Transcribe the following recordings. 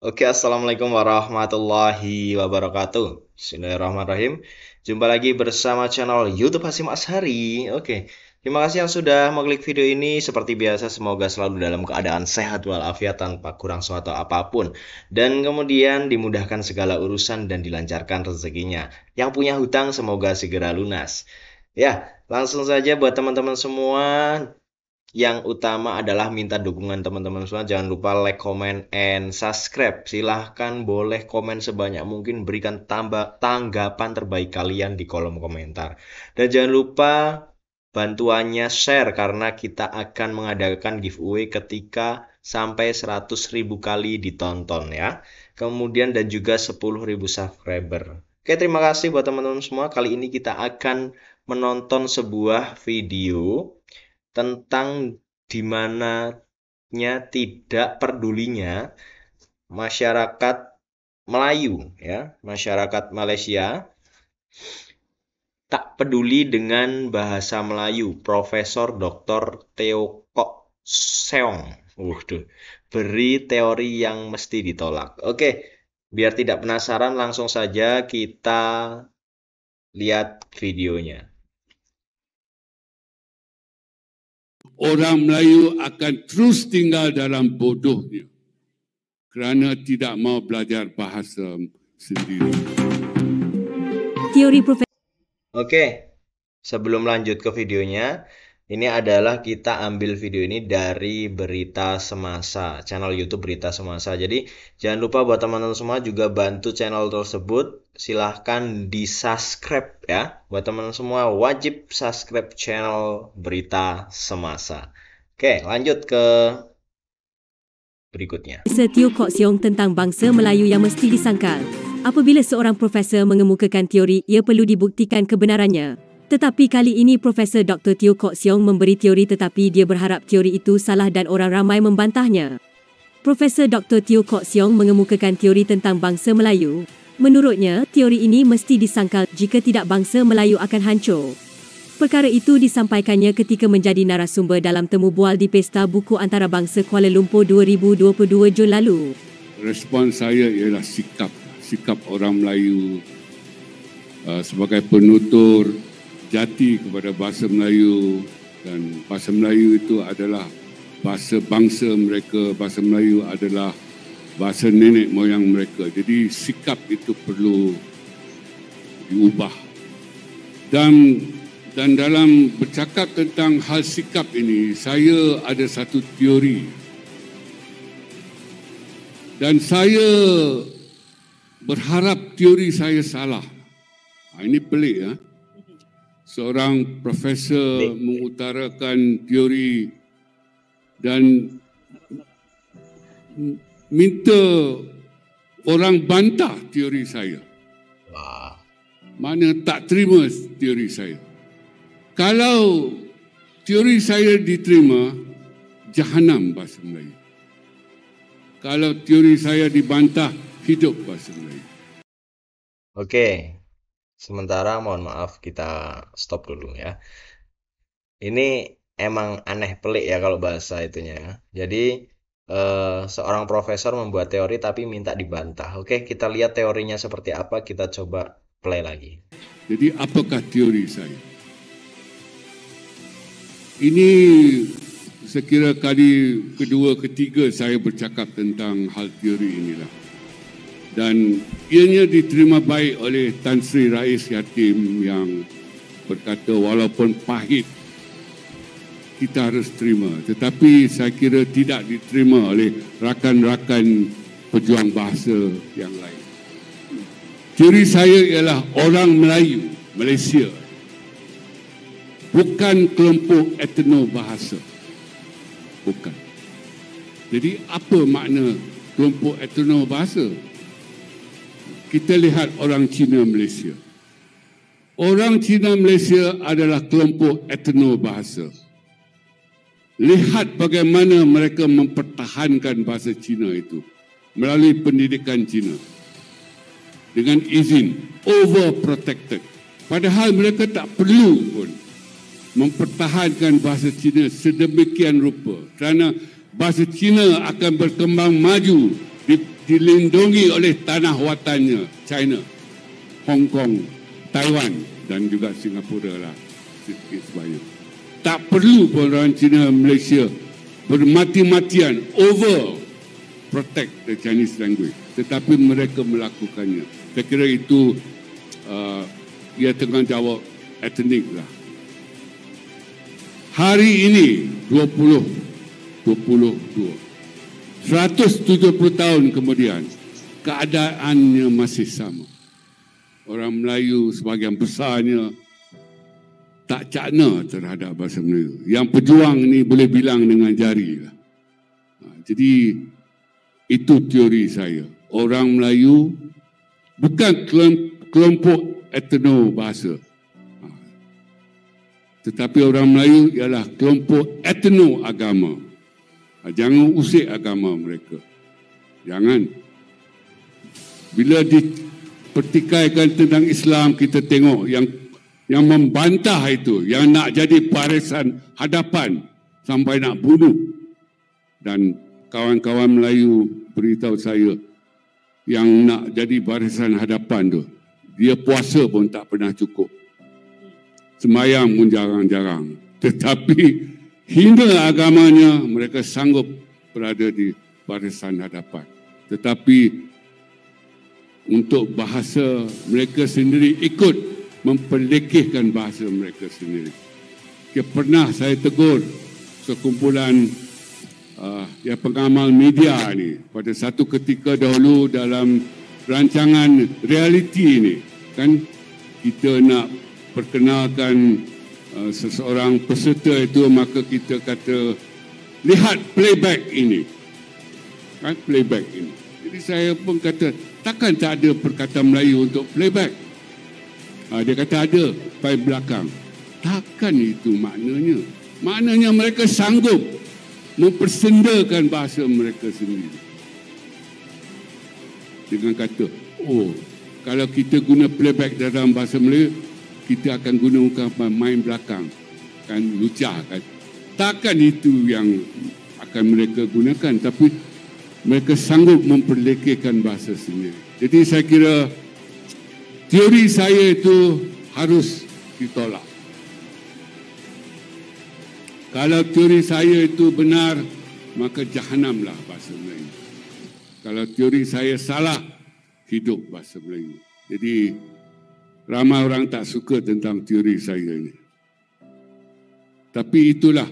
Oke, assalamualaikum warahmatullahi wabarakatuh. Bismillahirrahmanirrahim. Jumpa lagi bersama channel YouTube Hasim Ashari. Oke, terima kasih yang sudah mengklik video ini. Seperti biasa, semoga selalu dalam keadaan sehat walafiat tanpa kurang suatu apapun. Dan kemudian dimudahkan segala urusan dan dilancarkan rezekinya. Yang punya hutang semoga segera lunas. Ya, langsung saja buat teman-teman semua. Yang utama adalah minta dukungan teman-teman semua. Jangan lupa like, comment, and subscribe. Silahkan boleh komen sebanyak mungkin. Berikan tanggapan terbaik kalian di kolom komentar. Dan jangan lupa bantuannya share. Karena kita akan mengadakan giveaway ketika sampai 100.000 kali ditonton ya. Kemudian dan juga 10.000 subscriber. Oke, terima kasih buat teman-teman semua. Kali ini kita akan menonton sebuah video tentang dimananya tidak pedulinya masyarakat Melayu ya, masyarakat Malaysia tak peduli dengan bahasa Melayu. Profesor Dr. Teo Kok Seong. Beri teori yang mesti ditolak. Oke, biar tidak penasaran langsung saja kita lihat videonya. Orang Melayu akan terus tinggal dalam bodohnya kerana tidak mau belajar bahasa sendiri. Teori Profesor. Oke, sebelum lanjut ke videonya, ini adalah kita ambil video ini dari Berita Semasa, channel YouTube Berita Semasa. Jadi jangan lupa buat teman-teman semua juga bantu channel tersebut. Silahkan di subscribe ya. Buat teman-teman semua wajib subscribe channel Berita Semasa. Oke, lanjut ke berikutnya. Teo Kok Seong tentang bangsa Melayu yang mesti disangkal. Apabila seorang profesor mengemukakan teori, ia perlu dibuktikan kebenarannya. Tetapi kali ini Profesor Dr. Teo Kok Seong memberi teori tetapi dia berharap teori itu salah dan orang ramai membantahnya. Profesor Dr. Teo Kok Seong mengemukakan teori tentang bangsa Melayu. Menurutnya, teori ini mesti disangkal jika tidak bangsa Melayu akan hancur. Perkara itu disampaikannya ketika menjadi narasumber dalam temu bual di Pesta Buku Antarabangsa Kuala Lumpur 2022 Jun lalu. Respon saya ialah sikap orang Melayu sebagai penutur jati kepada bahasa Melayu, dan bahasa Melayu itu adalah bahasa bangsa mereka, bahasa Melayu adalah bahasa nenek moyang mereka. Jadi sikap itu perlu diubah. Dan dalam bercakap tentang hal sikap ini, saya ada satu teori. Dan saya berharap teori saya salah. Ini pelik ya. Seorang profesor mengutarakan teori dan minta orang bantah teori saya. Mana tak terima teori saya. Kalau teori saya diterima, jahanam bahasa Melayu. Kalau teori saya dibantah, hidup bahasa Melayu. Oke, sementara mohon maaf kita stop dulu ya. Ini emang aneh pelik ya kalau bahasa itunya ya. Jadi seorang profesor membuat teori tapi minta dibantah. Oke, kita lihat teorinya seperti apa, kita coba play lagi. Jadi apakah teori saya? Ini saya kira kali kedua, ketiga saya bercakap tentang hal teori inilah. Dan ianya diterima baik oleh Tan Sri Rais Yatim yang berkata walaupun pahit kita harus terima. Tetapi saya kira tidak diterima oleh rakan-rakan pejuang bahasa yang lain. Teori saya ialah orang Melayu, Malaysia, bukan kelompok etno bahasa. Bukan. Jadi apa makna kelompok etno bahasa? Kita lihat orang Cina Malaysia. Orang Cina Malaysia adalah kelompok etno bahasa. Lihat bagaimana mereka mempertahankan bahasa Cina itu melalui pendidikan Cina. Dengan izin, overprotected. Padahal mereka tak perlu pun mempertahankan bahasa Cina sedemikian rupa. Kerana bahasa Cina akan berkembang maju dilindungi oleh tanah watannya, China, Hong Kong, Taiwan dan juga Singapura lah. Sedikit sebanyak. Tak perlu pun orang Cina, Malaysia bermati-matian over protect the Chinese language, tetapi mereka melakukannya. Saya kira itu ia tanggungjawab etnik lah. Hari ini 170 tahun kemudian keadaannya masih sama. Orang Melayu sebahagian besarnya tak cakna terhadap bahasa Melayu. Yang pejuang ni boleh bilang dengan jari lah. Jadi itu teori saya. Orang Melayu bukan kelompok etno bahasa, tetapi orang Melayu ialah kelompok etno agama. Jangan usik agama mereka. Jangan. Bila dipertikaikan tentang Islam, kita tengok yang membantah itu, yang nak jadi barisan hadapan sampai nak bunuh. Dan kawan-kawan Melayu beritahu saya, yang nak jadi barisan hadapan tu, dia puasa pun tak pernah cukup. Sembahyang pun jarang-jarang. Tetapi hina agamanya, mereka sanggup berada di barisan hadapan. Tetapi untuk bahasa mereka sendiri ikut memperlekehkan bahasa mereka sendiri. Pernah saya tegur sekumpulan pengamal media ni pada satu ketika dahulu dalam rancangan realiti ni, kan kita nak perkenalkan seseorang peserta itu, maka kita kata lihat playback ini, kan playback ini. Jadi saya pun kata takkan tak ada perkataan Melayu untuk playback. Dia kata ada pada belakang. Takkan itu maknanya. Maknanya mereka sanggup mempersendakan bahasa mereka sendiri. Dengan kata, kalau kita guna playback dalam bahasa Melayu, kita akan gunakan main belakang. Kan lucah kan. Takkan itu yang akan mereka gunakan, tapi mereka sanggup memperlekehkan bahasa sendiri. Jadi saya kira teori saya itu harus ditolak. Kalau teori saya itu benar, maka jahanamlah bahasa Melayu. Kalau teori saya salah, hidup bahasa Melayu. Jadi ramai orang tak suka tentang teori saya ini. Tapi itulah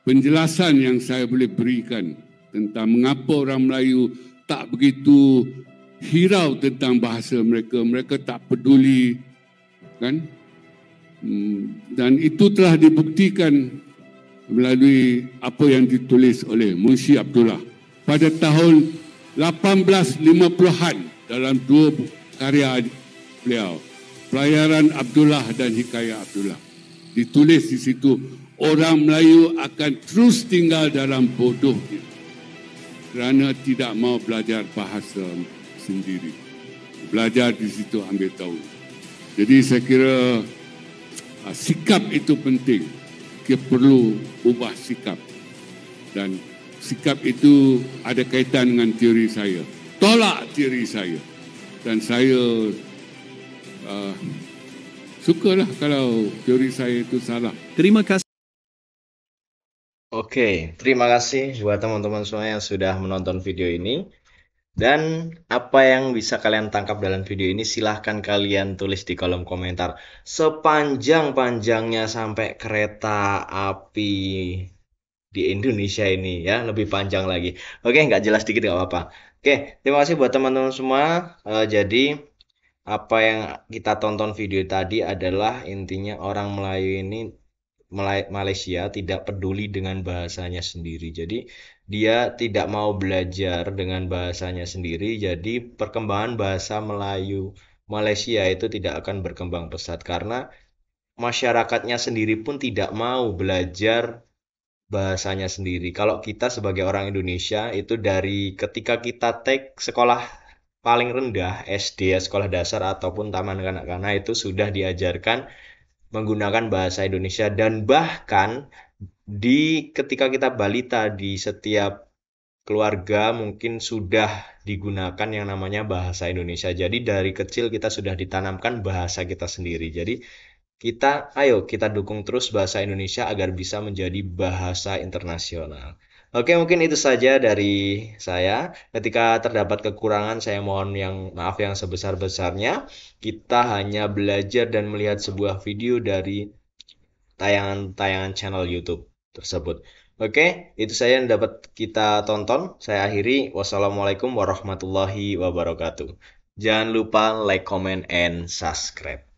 penjelasan yang saya boleh berikan tentang mengapa orang Melayu tak begitu hirau tentang bahasa mereka. Mereka tak peduli, kan? Dan itu telah dibuktikan melalui apa yang ditulis oleh Munshi Abdullah pada tahun 1850-an dalam dua karya beliau, Pelayaran Abdullah dan Hikayat Abdullah. Ditulis di situ, orang Melayu akan terus tinggal dalam bodohnya kerana tidak mau belajar bahasa sendiri. Belajar di situ ambil tahu. Jadi saya kira sikap itu penting. Kita perlu ubah sikap. Dan sikap itu ada kaitan dengan teori saya. Tolak teori saya. Dan saya sukalah kalau teori saya itu salah. Terima kasih. Oke, terima kasih buat teman-teman semua yang sudah menonton video ini. Dan apa yang bisa kalian tangkap dalam video ini, silahkan kalian tulis di kolom komentar. Sepanjang-panjangnya sampai kereta api di Indonesia ini ya, lebih panjang lagi. Oke, nggak jelas dikit nggak apa-apa. Oke, terima kasih buat teman-teman semua. Jadi apa yang kita tonton video tadi adalah intinya orang Melayu ini, Malaysia tidak peduli dengan bahasanya sendiri. Jadi dia tidak mau belajar dengan bahasanya sendiri. Jadi perkembangan bahasa Melayu Malaysia itu tidak akan berkembang pesat karena masyarakatnya sendiri pun tidak mau belajar bahasanya sendiri. Kalau kita sebagai orang Indonesia itu dari ketika kita take sekolah paling rendah, SD, sekolah dasar ataupun taman kanak-kanak itu sudah diajarkan menggunakan bahasa Indonesia. Dan bahkan ketika kita balita di setiap keluarga mungkin sudah digunakan yang namanya bahasa Indonesia. Jadi dari kecil kita sudah ditanamkan bahasa kita sendiri. Jadi kita dukung terus bahasa Indonesia agar bisa menjadi bahasa internasional. Oke, mungkin itu saja dari saya. Ketika terdapat kekurangan, saya mohon maaf yang sebesar-besarnya. Kita hanya belajar dan melihat sebuah video dari tayangan-tayangan channel YouTube tersebut. Oke, itu saja yang dapat kita tonton. Saya akhiri. Wassalamualaikum warahmatullahi wabarakatuh. Jangan lupa like, comment, and subscribe.